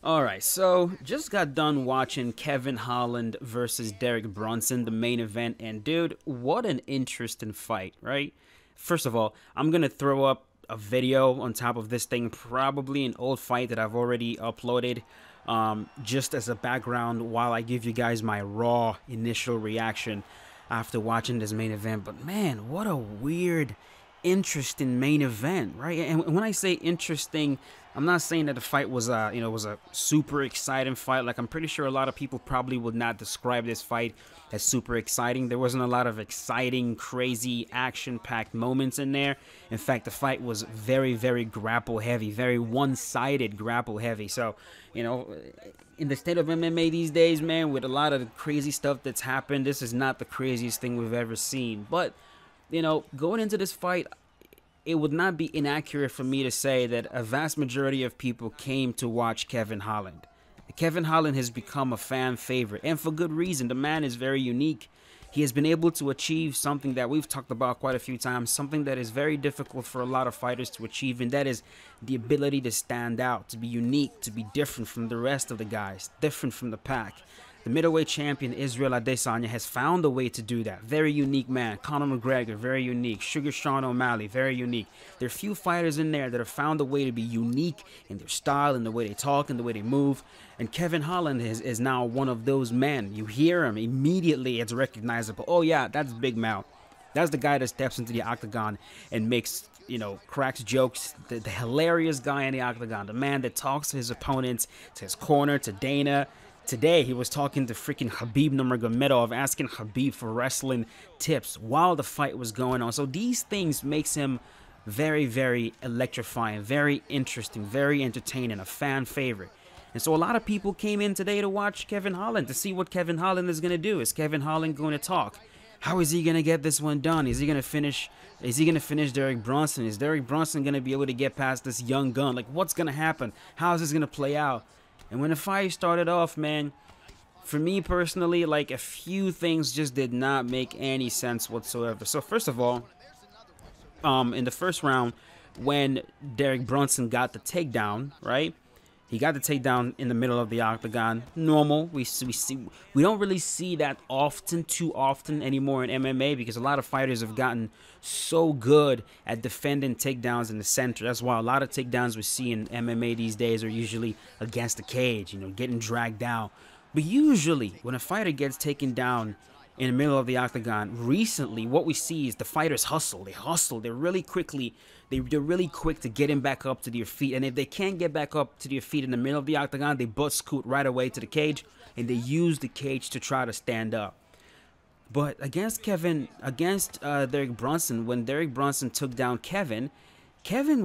Alright, so just got done watching Kevin Holland versus Derek Brunson, the main event, and dude, what an interesting fight, right? First of all, I'm gonna throw up a video on top of this thing, probably an old fight that I've already uploaded, just as a background while I give you guys my raw initial reaction after watching this main event. But man, what a weird, interesting main event, right? And when I say interesting, I'm not saying that the fight was was a super exciting fight. Like, I'm pretty sure a lot of people probably would not describe this fight as super exciting. There wasn't a lot of exciting, crazy, action-packed moments in there. In fact, the fight was very, very grapple heavy, very one-sided grapple heavy. So, in the state of MMA these days, man, with a lot of the crazy stuff that's happened, this is not the craziest thing we've ever seen. But going into this fight, it would not be inaccurate for me to say that a vast majority of people came to watch Kevin Holland. Kevin Holland has become a fan favorite, and for good reason. The man is very unique. He has been able to achieve something that we've talked about quite a few times, something that is very difficult for a lot of fighters to achieve, and that is the ability to stand out, to be unique, to be different from the rest of the guys, different from the pack. The middleweight champion, Israel Adesanya, has found a way to do that. Very unique man. Conor McGregor, very unique. Sugar Sean O'Malley, very unique. There are few fighters in there that have found a way to be unique in their style, in the way they talk, in the way they move. And Kevin Holland is now one of those men. You hear him, immediately it's recognizable. Oh yeah, that's Big Mouth. That's the guy that steps into the octagon and makes, cracks jokes. The hilarious guy in the octagon. The man that talks to his opponents, to his corner, to Dana. Today, he was talking to freaking Khabib Nurmagomedov, asking Khabib for wrestling tips while the fight was going on. So these things makes him very, very electrifying, very interesting, very entertaining, a fan favorite. And so a lot of people came in today to watch Kevin Holland, to see what Kevin Holland is going to do. Is Kevin Holland going to talk? How is he going to get this one done? Is he going to finish Derek Brunson? Is Derek Brunson going to be able to get past this young gun? Like, what's going to happen? How is this going to play out? And when the fight started off, man, for me personally, like, a few things just did not make any sense whatsoever. So first of all, in the first round, when Derek Brunson got the takedown, right? He got the takedown in the middle of the octagon. Normal. We don't really see that too often anymore in MMA, because a lot of fighters have gotten so good at defending takedowns in the center. That's why a lot of takedowns we see in MMA these days are usually against the cage, getting dragged down. But usually, when a fighter gets taken down in the middle of the octagon, recently what we see is the fighters hustle. They hustle. They're really quick to get him back up to their feet. And if they can't get back up to their feet in the middle of the octagon, they butt scoot right away to the cage, and they use the cage to try to stand up. But against Derek Brunson, when Derek Brunson took down Kevin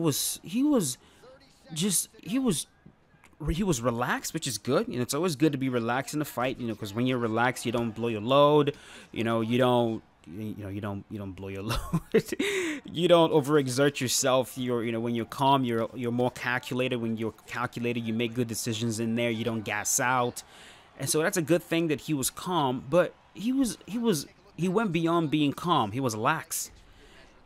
was relaxed, which is good. It's always good to be relaxed in a fight, because when you're relaxed, you don't blow your load. You don't blow your load. You don't overexert yourself. When you're calm, you're more calculated. When you're calculated, you make good decisions in there. You don't gas out. And so that's a good thing that he was calm, but he went beyond being calm. He was lax.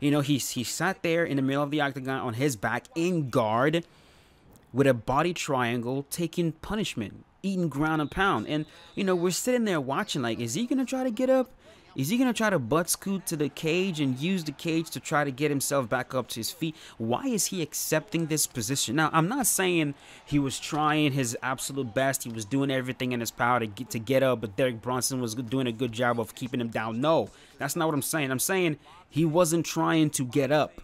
He sat there in the middle of the octagon on his back in guard with a body triangle, taking punishment, eating ground and pound. And, we're sitting there watching, like, is he going to try to get up? Is he going to try to butt scoot to the cage and use the cage to try to get himself back up to his feet? Why is he accepting this position? Now, I'm not saying he was trying his absolute best. He was doing everything in his power to get up, but Derek Brunson was doing a good job of keeping him down. No, that's not what I'm saying. I'm saying he wasn't trying to get up.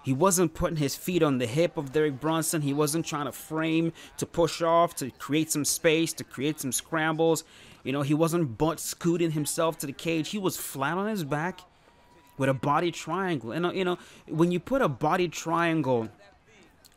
He wasn't putting his feet on the hip of Derek Brunson. He wasn't trying to frame, to push off, to create some space, to create some scrambles. He wasn't butt scooting himself to the cage. He was flat on his back with a body triangle. And, when you put a body triangle,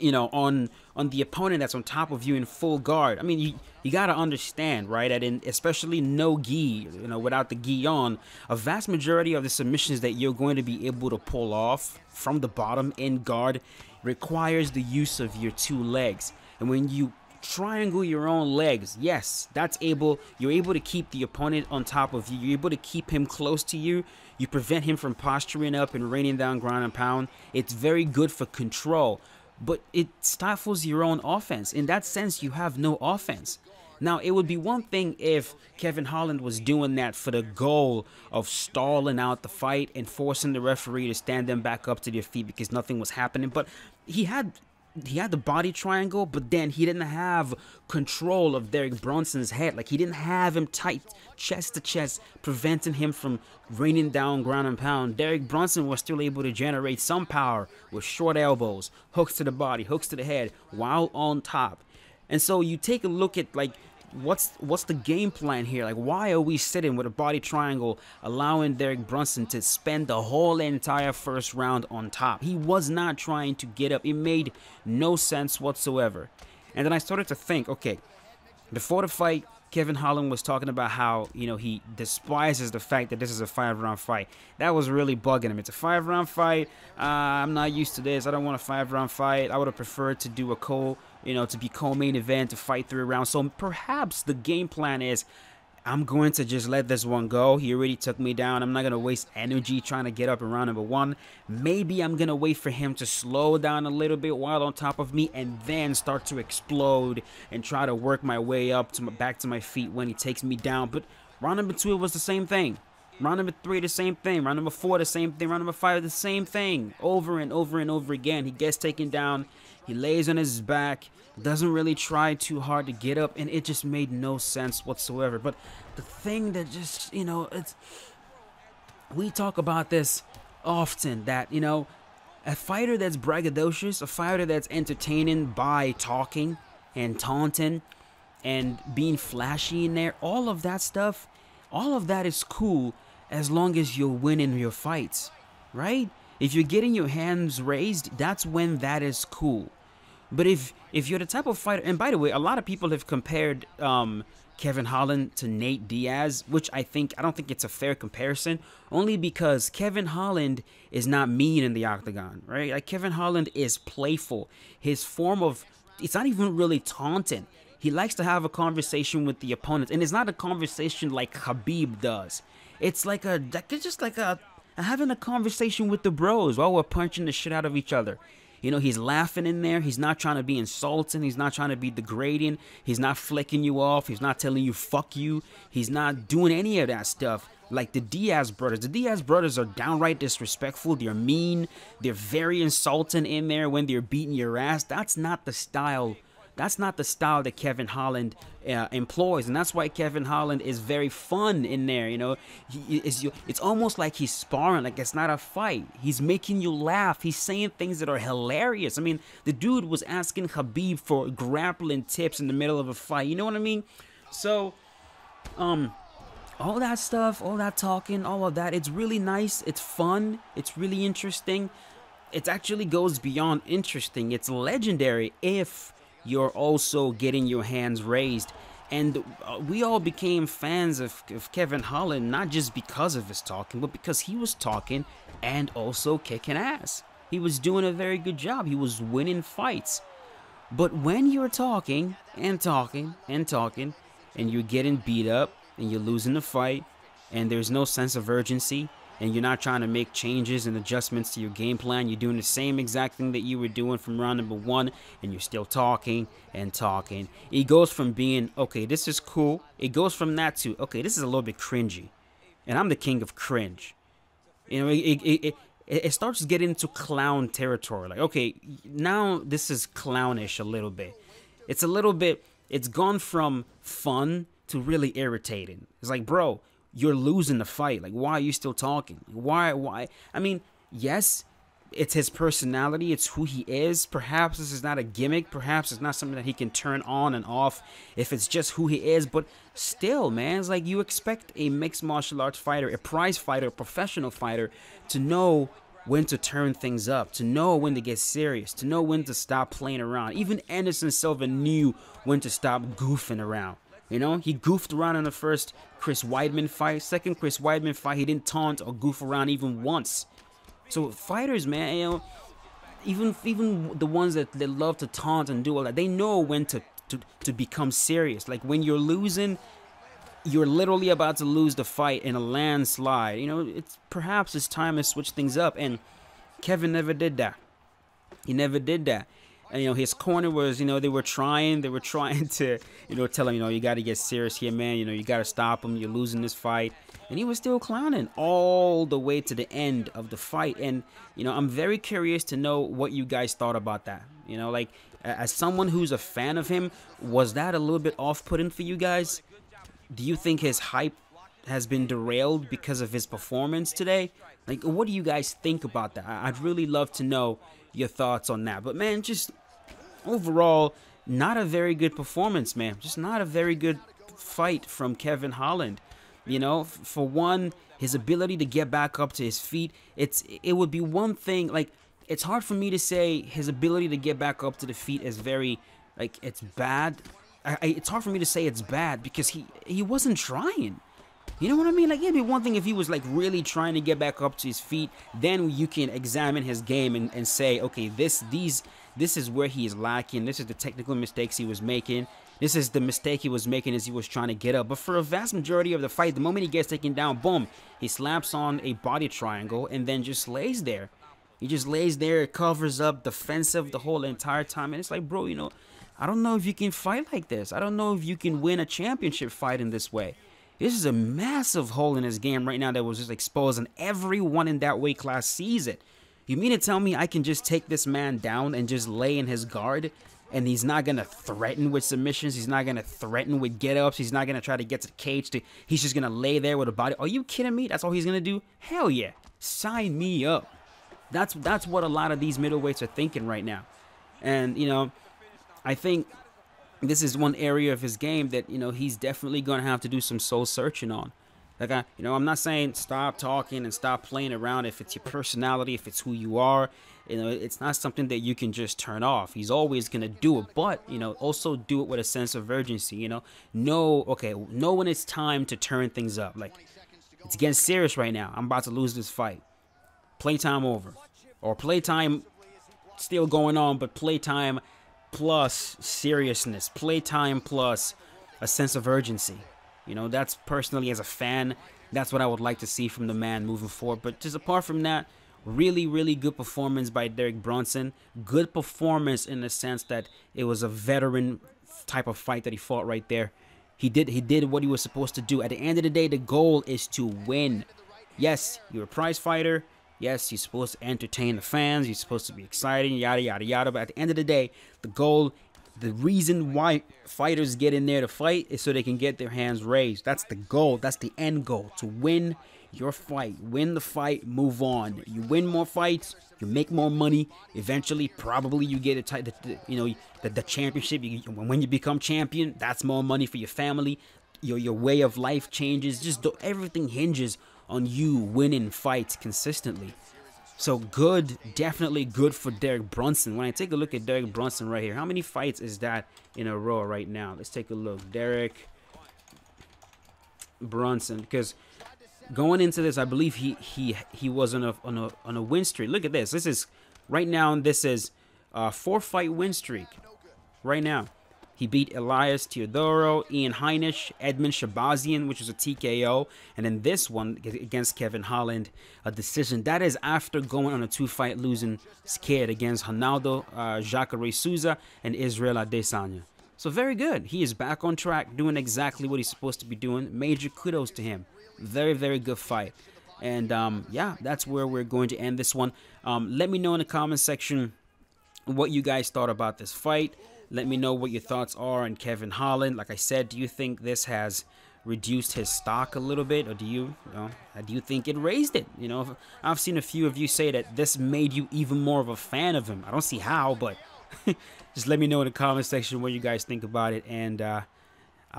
on the opponent that's on top of you in full guard, I mean, you got to understand, right, that especially no gi, without the gi on, a vast majority of the submissions that you're going to be able to pull off from the bottom in guard requires the use of your two legs. And when you triangle your own legs, yes, you're able to keep the opponent on top of you. You're able to keep him close to you. You prevent him from posturing up and raining down ground and pound. It's very good for control. but it stifles your own offense. In that sense, you have no offense. Now, it would be one thing if Kevin Holland was doing that for the goal of stalling out the fight and forcing the referee to stand them back up to their feet because nothing was happening. But he had the body triangle, but then he didn't have control of Derek Brunson's head. Like, he didn't have him tight chest to chest, preventing him from raining down ground and pound. Derek Brunson was still able to generate some power with short elbows, hooks to the body, hooks to the head, while on top. And so you take a look at, like, what's the game plan here? Like, why are we sitting with a body triangle, allowing Derek Brunson to spend the whole entire first round on top? He was not trying to get up. It made no sense whatsoever. And then I started to think, okay, before the fight, Kevin Holland was talking about how, you know, he despises the fact that this is a 5-round fight. That was really bugging him. It's a 5-round fight. I'm not used to this. I don't want a 5-round fight. I would have preferred to do a to be co-main event, to fight 3 rounds. So perhaps the game plan is, I'm going to just let this one go. He already took me down. I'm not going to waste energy trying to get up in round number 1. Maybe I'm going to wait for him to slow down a little bit while on top of me and then start to explode and try to work my way up to back to my feet when he takes me down. But round number 2, it was the same thing. Round number 3, the same thing. Round number 4, the same thing. Round number 5, the same thing. Over and over and over again. He gets taken down. He lays on his back. Doesn't really try too hard to get up. And it just made no sense whatsoever. But the thing that just, we talk about this often. That, a fighter that's braggadocious, a fighter that's entertaining by talking and taunting and being flashy in there, all of that stuff, all of that is cool as long as you're winning your fights, right? If you're getting your hands raised, that's when that is cool. But if you're the type of fighter, and by the way, a lot of people have compared Kevin Holland to Nate Diaz, which I don't think it's a fair comparison, only because Kevin Holland is not mean in the octagon, right? Like, Kevin Holland is playful. His form of, it's not even really taunting. He likes to have a conversation with the opponent, and it's not a conversation like Khabib does. It's just like having a conversation with the bros while we're punching the shit out of each other. He's laughing in there. He's not trying to be insulting. He's not trying to be degrading. He's not flicking you off. He's not telling you fuck you. He's not doing any of that stuff like the Diaz brothers. The Diaz brothers are downright disrespectful. They're mean. They're very insulting in there when they're beating your ass. That's not the style. That's not the style that Kevin Holland employs, and that's why Kevin Holland is very fun in there. It's almost like he's sparring, like it's not a fight. He's making you laugh. He's saying things that are hilarious. I mean, the dude was asking Khabib for grappling tips in the middle of a fight. You know what I mean? So, all that stuff, all that talking, all of that, it's really nice. It's fun. It's really interesting. It actually goes beyond interesting. It's legendary if you're also getting your hands raised. And we all became fans of Kevin Holland, not just because of his talking, but because he was talking and also kicking ass. He was doing a very good job. He was winning fights. But when you're talking and talking and talking, and you're getting beat up, and you're losing the fight, and there's no sense of urgency, and you're not trying to make changes and adjustments to your game plan, you're doing the same exact thing that you were doing from round number 1, and you're still talking and talking. It goes from being, okay, this is cool. It goes from that to, okay, this is a little bit cringy. And I'm the king of cringe. It starts to get into clown territory. Like, okay, now this is clownish a little bit. It's gone from fun to really irritating. It's like, bro, you're losing the fight. Like, why are you still talking? Why? I mean, yes, it's his personality. It's who he is. Perhaps this is not a gimmick. Perhaps it's not something that he can turn on and off if it's just who he is. But still, man, it's like you expect a mixed martial arts fighter, a prize fighter, a professional fighter to know when to turn things up, to know when to get serious, to know when to stop playing around. Even Anderson Silva knew when to stop goofing around. He goofed around in the first Chris Weidman fight. Second Chris Weidman fight, he didn't taunt or goof around even once. So fighters, man, even the ones that love to taunt and do all that, they know when to become serious. Like, when you're losing, you're literally about to lose the fight in a landslide. Perhaps it's time to switch things up. And Kevin never did that. He never did that. And, his corner was, they were trying to, tell him, you got to get serious here, man. You got to stop him. You're losing this fight. And he was still clowning all the way to the end of the fight. And, I'm very curious to know what you guys thought about that. Like, as someone who's a fan of him, was that a little bit off-putting for you guys? Do you think his hype has been derailed because of his performance today? Like, what do you guys think about that? I'd really love to know your thoughts on that. But, man, just overall, not a very good performance, man. Just not a very good fight from Kevin Holland. For one, his ability to get back up to his feet, it would be one thing, like, it's hard for me to say his ability to get back up to the feet is very, like, it's bad. It's hard for me to say it's bad because he wasn't trying. You know what I mean? Like, it'd be one thing if he was, like, really trying to get back up to his feet. Then you can examine his game and say, okay, this is where he is lacking. This is the technical mistakes he was making. This is the mistake he was making as he was trying to get up. But for a vast majority of the fight, the moment he gets taken down, boom, he slaps on a body triangle and then just lays there. He just lays there, covers up, defensive the whole entire time. And it's like, bro, I don't know if you can fight like this. I don't know if you can win a championship fight in this way. This is a massive hole in his game right now that was just exposed, and everyone in that weight class sees it. You mean to tell me I can just take this man down and just lay in his guard, and he's not going to threaten with submissions? He's not going to threaten with get-ups? He's not going to try to get to the cage? He's just going to lay there with a body? Are you kidding me? That's all he's going to do? Hell yeah. Sign me up. That's what a lot of these middleweights are thinking right now. And, I think this is one area of his game that, he's definitely going to have to do some soul searching on. Like, I'm not saying stop talking and stop playing around if it's your personality, if it's who you are. It's not something that you can just turn off. He's always going to do it, but, also do it with a sense of urgency, know when it's time to turn things up. Like, it's getting serious right now. I'm about to lose this fight. Playtime over. Or playtime still going on, but playtime plus seriousness, playtime plus a sense of urgency. That's personally, as a fan, that's what I would like to see from the man moving forward. But just apart from that, really, really good performance by Derek Brunson. Good performance in the sense that it was a veteran type of fight that he fought right there. He did what he was supposed to do. At the end of the day, the goal is to win. Yes, you're a prize fighter. Yes, you're supposed to entertain the fans. You're supposed to be exciting, yada, yada, yada. But at the end of the day, the goal, the reason why fighters get in there to fight is so they can get their hands raised. That's the goal. That's the end goal, to win your fight. Win the fight, move on. You win more fights, you make more money. Eventually, probably you get the championship. When you become champion, that's more money for your family. Your way of life changes. Just everything hinges on you winning fights consistently. So good, definitely good for Derek Brunson. When I take a look at Derek Brunson right here, how many fights is that in a row right now? Let's take a look. Derek Brunson, because going into this, I believe he was on a win streak. Look at this. This is right now. This is a 4-fight win streak right now. He beat Elias Teodoro, Ian Heinisch, Edmund Shabazian, which was a TKO. And then this one against Kevin Holland, a decision. That is after going on a 2-fight losing skid against Ronaldo Jacare Souza and Israel Adesanya. So very good. He is back on track, doing exactly what he's supposed to be doing. Major kudos to him. Very, very good fight. And yeah, that's where we're going to end this one. Let me know in the comment section what you guys thought about this fight. Let me know what your thoughts are on Kevin Holland. Like I said, do you think this has reduced his stock a little bit, or do you think it raised it? I've seen a few of you say that this made you even more of a fan of him. I don't see how, but just let me know in the comment section what you guys think about it, and I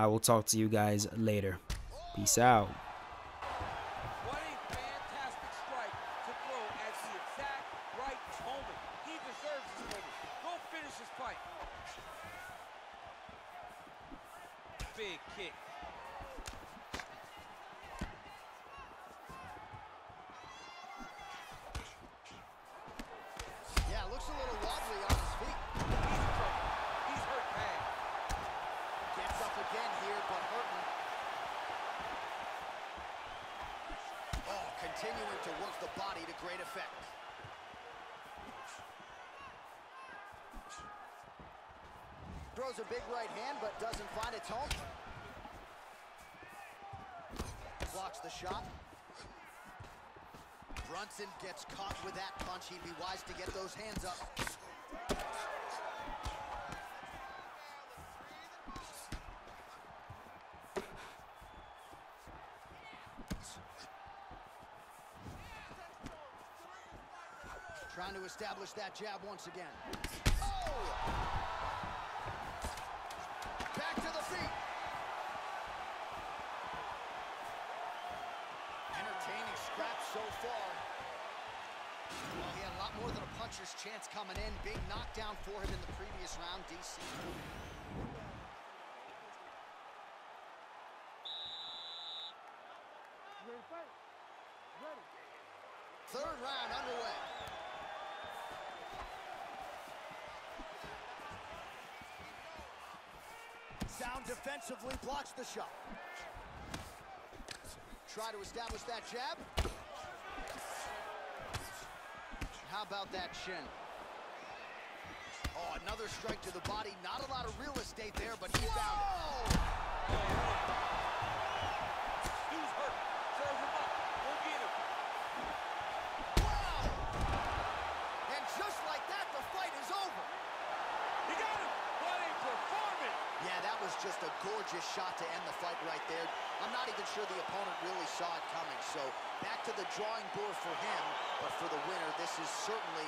will talk to you guys later. Peace out. Big kick. Yeah, looks a little wobbly on his feet. He's hurt bad. Gets up again here, but hurting. Oh, continuing to work the body to great effect. throws a big right hand, but doesn't find its home. Blocks the shot. Brunson gets caught with that punch. He'd be wise to get those hands up. Trying to establish that jab once again. Oh! Back to the feet. Entertaining scrap so far. Well, he had a lot more than a puncher's chance coming in. Big knockdown for him in the previous round, DC. Ready to fight? Ready. Third round underway. Sound defensively blocks the shot. Try to establish that jab. How about that shin? Oh, another strike to the body. Not a lot of real estate there, but he found it. Dude's hurt. Serve him up. Go get him. Wow! And just like that, the fight is over. He got him. What a performance. Yeah, that was just a gorgeous shot to end the fight right there. I'm not even sure the opponent really saw it coming. So back to the drawing board for him. But for the winner, this is certainly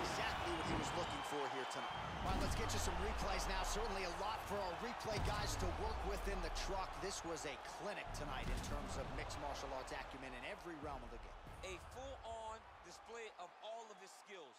exactly what he was looking for here tonight. All right, let's get you some replays now. Certainly a lot for our replay guys to work with in the truck. This was a clinic tonight in terms of mixed martial arts acumen in every realm of the game. A full-on display of all of his skills.